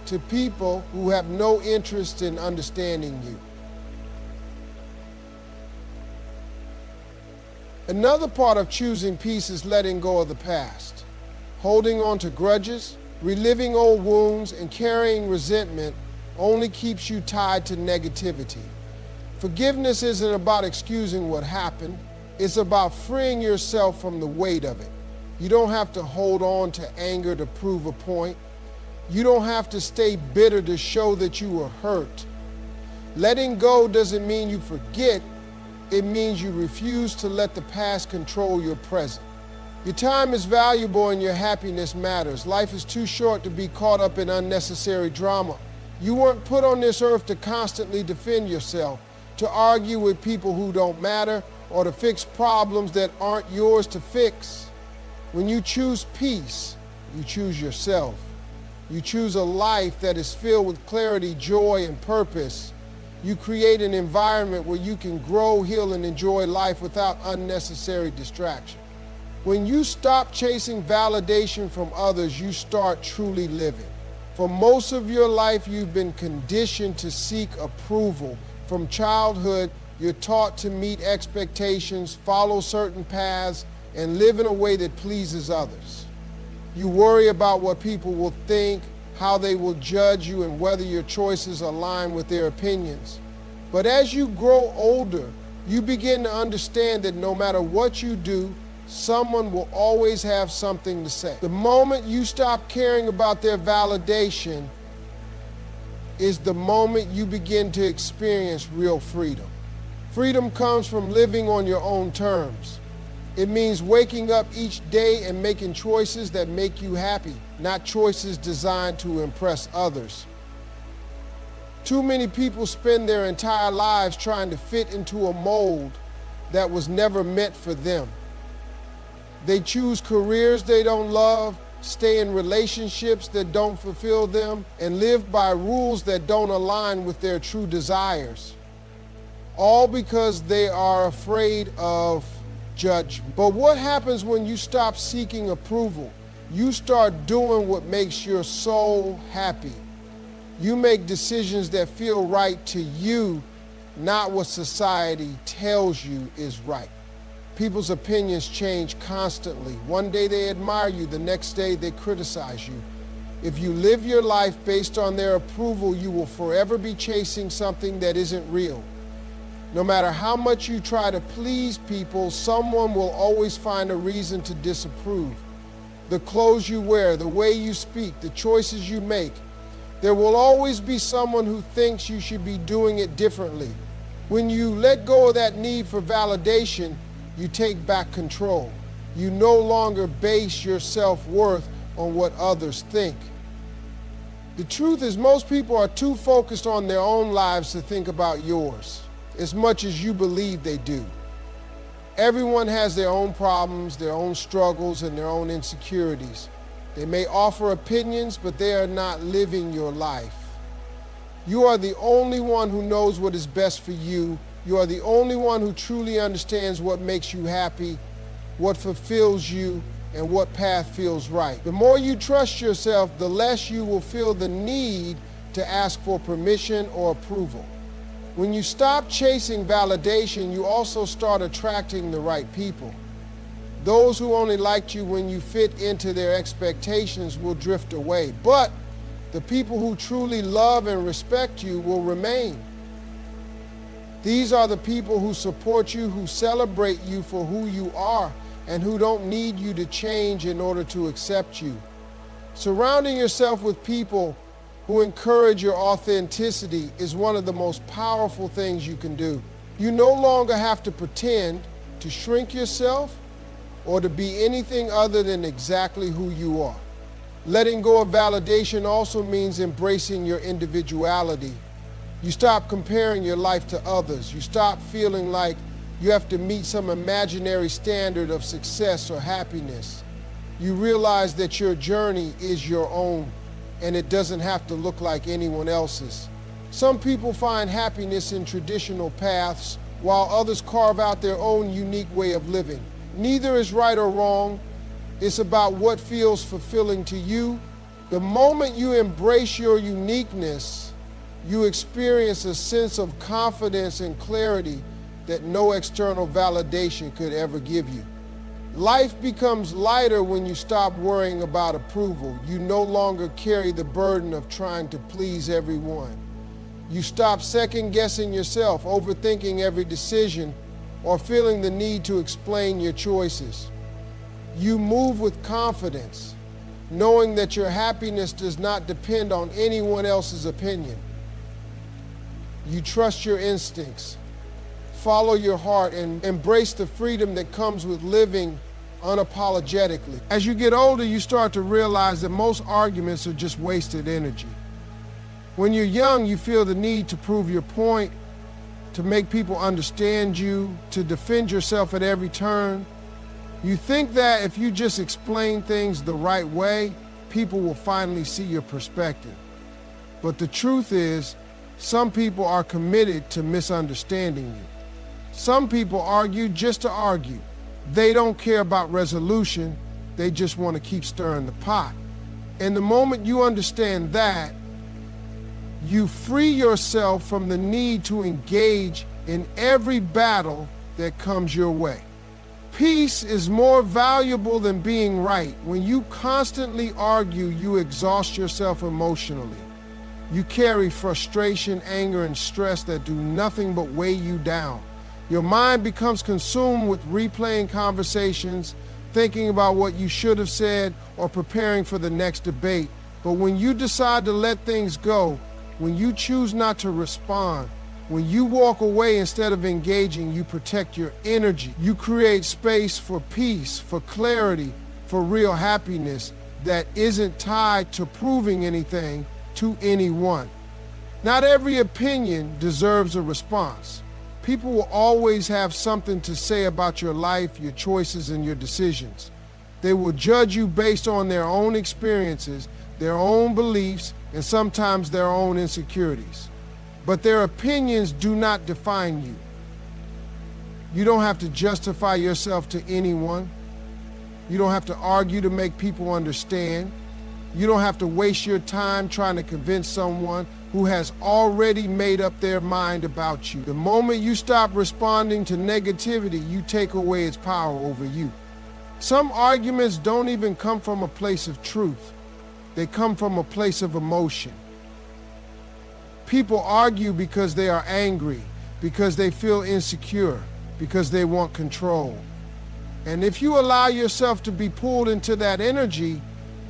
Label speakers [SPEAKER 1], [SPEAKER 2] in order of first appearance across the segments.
[SPEAKER 1] to people who have no interest in understanding you. Another part of choosing peace is letting go of the past. Holding on to grudges, reliving old wounds, and carrying resentment only keeps you tied to negativity. Forgiveness isn't about excusing what happened. It's about freeing yourself from the weight of it. You don't have to hold on to anger to prove a point. You don't have to stay bitter to show that you were hurt. Letting go doesn't mean you forget. It means you refuse to let the past control your present. Your time is valuable and your happiness matters. Life is too short to be caught up in unnecessary drama. You weren't put on this earth to constantly defend yourself, to argue with people who don't matter, or to fix problems that aren't yours to fix. When you choose peace, you choose yourself. You choose a life that is filled with clarity, joy, and purpose. You create an environment where you can grow, heal, and enjoy life without unnecessary distraction. When you stop chasing validation from others, you start truly living. For most of your life, you've been conditioned to seek approval. From childhood, you're taught to meet expectations, follow certain paths, and live in a way that pleases others. You worry about what people will think, how they will judge you, and whether your choices align with their opinions. But as you grow older, you begin to understand that no matter what you do, someone will always have something to say. The moment you stop caring about their validation is the moment you begin to experience real freedom. Freedom comes from living on your own terms. It means waking up each day and making choices that make you happy, not choices designed to impress others. Too many people spend their entire lives trying to fit into a mold that was never meant for them. They choose careers they don't love, stay in relationships that don't fulfill them, and live by rules that don't align with their true desires. All because they are afraid of judgment. But what happens when you stop seeking approval? You start doing what makes your soul happy. You make decisions that feel right to you, not what society tells you is right. People's opinions change constantly. One day they admire you, the next day they criticize you. If you live your life based on their approval, you will forever be chasing something that isn't real. No matter how much you try to please people, someone will always find a reason to disapprove. The clothes you wear, the way you speak, the choices you make. There will always be someone who thinks you should be doing it differently. When you let go of that need for validation, you take back control. You no longer base your self-worth on what others think. The truth is, most people are too focused on their own lives to think about yours, as much as you believe they do. Everyone has their own problems, their own struggles, and their own insecurities. They may offer opinions, but they are not living your life. You are the only one who knows what is best for you. You are the only one who truly understands what makes you happy, what fulfills you, and what path feels right. The more you trust yourself, the less you will feel the need to ask for permission or approval. When you stop chasing validation, you also start attracting the right people. Those who only liked you when you fit into their expectations will drift away, but the people who truly love and respect you will remain. These are the people who support you, who celebrate you for who you are, and who don't need you to change in order to accept you. Surrounding yourself with people who encourage your authenticity is one of the most powerful things you can do. You no longer have to pretend to shrink yourself or to be anything other than exactly who you are. Letting go of validation also means embracing your individuality. You stop comparing your life to others. You stop feeling like you have to meet some imaginary standard of success or happiness. You realize that your journey is your own, and it doesn't have to look like anyone else's. Some people find happiness in traditional paths, while others carve out their own unique way of living. Neither is right or wrong. It's about what feels fulfilling to you The moment you embrace your uniqueness, you experience a sense of confidence and clarity that no external validation could ever give you. Life becomes lighter when you stop worrying about approval. You no longer carry the burden of trying to please everyone. You stop second-guessing yourself, overthinking every decision, or feeling the need to explain your choices. You move with confidence, knowing that your happiness does not depend on anyone else's opinion. You trust your instincts, follow your heart, and embrace the freedom that comes with living unapologetically. As you get older, you start to realize that most arguments are just wasted energy. When you're young, you feel the need to prove your point, to make people understand you, to defend yourself at every turn. You think that if you just explain things the right way, people will finally see your perspective. But the truth is, some people are committed to misunderstanding you. Some people argue just to argue. They don't care about resolution. They just want to keep stirring the pot. And the moment you understand that, you free yourself from the need to engage in every battle that comes your way. Peace is more valuable than being right. When you constantly argue, you exhaust yourself emotionally. You carry frustration, anger, and stress that do nothing but weigh you down. Your mind becomes consumed with replaying conversations, thinking about what you should have said, or preparing for the next debate. But when you decide to let things go, when you choose not to respond, when you walk away instead of engaging, you protect your energy. You create space for peace, for clarity, for real happiness that isn't tied to proving anything to anyone. Not every opinion deserves a response. People will always have something to say about your life, your choices, and your decisions. They will judge you based on their own experiences, their own beliefs, and sometimes their own insecurities. But their opinions do not define you. You don't have to justify yourself to anyone. You don't have to argue to make people understand. You don't have to waste your time trying to convince someone who has already made up their mind about you. The moment you stop responding to negativity, you take away its power over you. Some arguments don't even come from a place of truth. They come from a place of emotion. People argue because they are angry, because they feel insecure, because they want control. And if you allow yourself to be pulled into that energy,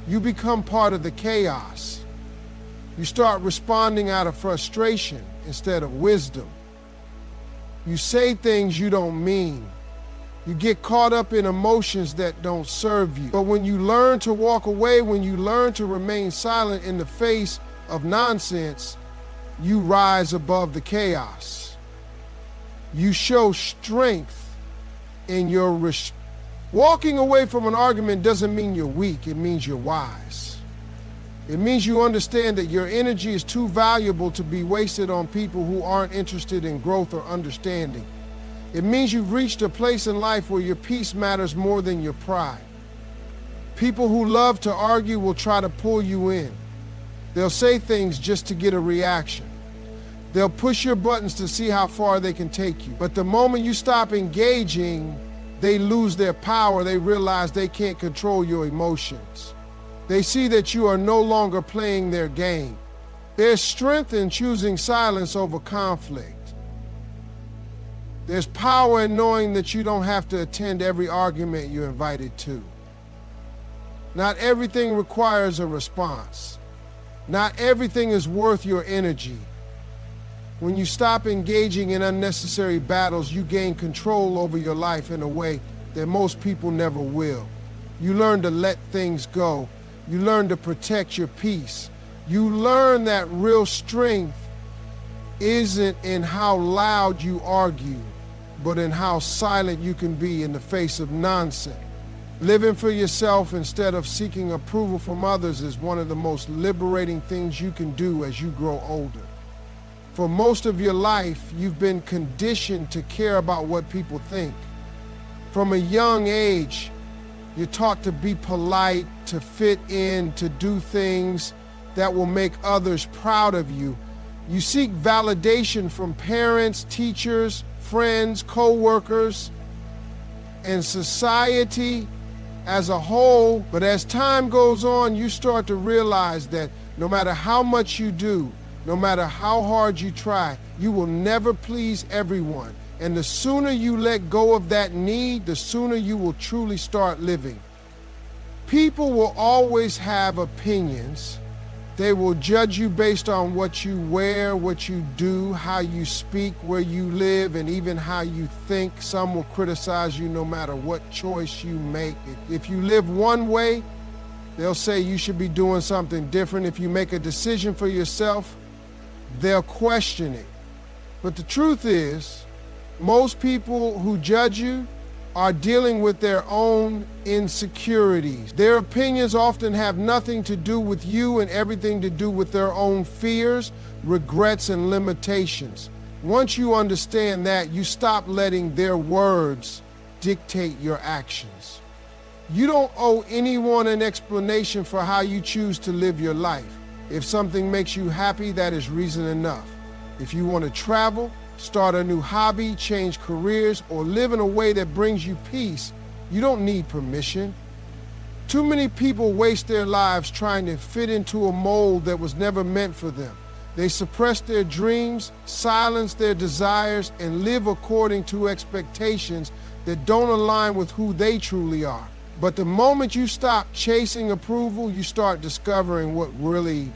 [SPEAKER 1] you become part of the chaos. You start responding out of frustration instead of wisdom. You say things you don't mean. You get caught up in emotions that don't serve you. But when you learn to walk away, when you learn to remain silent in the face of nonsense, you rise above the chaos. You show strength in your walking away from an argument doesn't mean you're weak, it means you're wise. It means you understand that your energy is too valuable to be wasted on people who aren't interested in growth or understanding. It means you've reached a place in life where your peace matters more than your pride. People who love to argue will try to pull you in. They'll say things just to get a reaction. They'll push your buttons to see how far they can take you. But the moment you stop engaging, they lose their power. They realize they can't control your emotions. They see that you are no longer playing their game. There's strength in choosing silence over conflict. There's power in knowing that you don't have to attend every argument you're invited to. Not everything requires a response. Not everything is worth your energy. When you stop engaging in unnecessary battles, you gain control over your life in a way that most people never will. You learn to let things go. You learn to protect your peace. You learn that real strength isn't in how loud you argue, but in how silent you can be in the face of nonsense. Living for yourself instead of seeking approval from others is one of the most liberating things you can do as you grow older. For most of your life, you've been conditioned to care about what people think. From a young age, You're taught to be polite, to fit in, to do things that will make others proud of you. You seek validation from parents, teachers, friends, co-workers, and society as a whole. But as time goes on, you start to realize that no matter how much you do, no matter how hard you try, you will never please everyone. And the sooner you let go of that need, the sooner you will truly start living. People will always have opinions. They will judge you based on what you wear, what you do, how you speak, where you live, and even how you think. Some will criticize you no matter what choice you make. If you live one way, they'll say you should be doing something different. If you make a decision for yourself, they'll question it. But the truth is, most people who judge you are dealing with their own insecurities. Their opinions often have nothing to do with you and everything to do with their own fears, regrets, and limitations. Once you understand that, you stop letting their words dictate your actions. You don't owe anyone an explanation for how you choose to live your life. If something makes you happy, that is reason enough. If you want to travel, start a new hobby, change careers, or live in a way that brings you peace, you don't need permission. Too many people waste their lives trying to fit into a mold that was never meant for them. They suppress their dreams, silence their desires, and live according to expectations that don't align with who they truly are. But the moment you stop chasing approval, you start discovering what really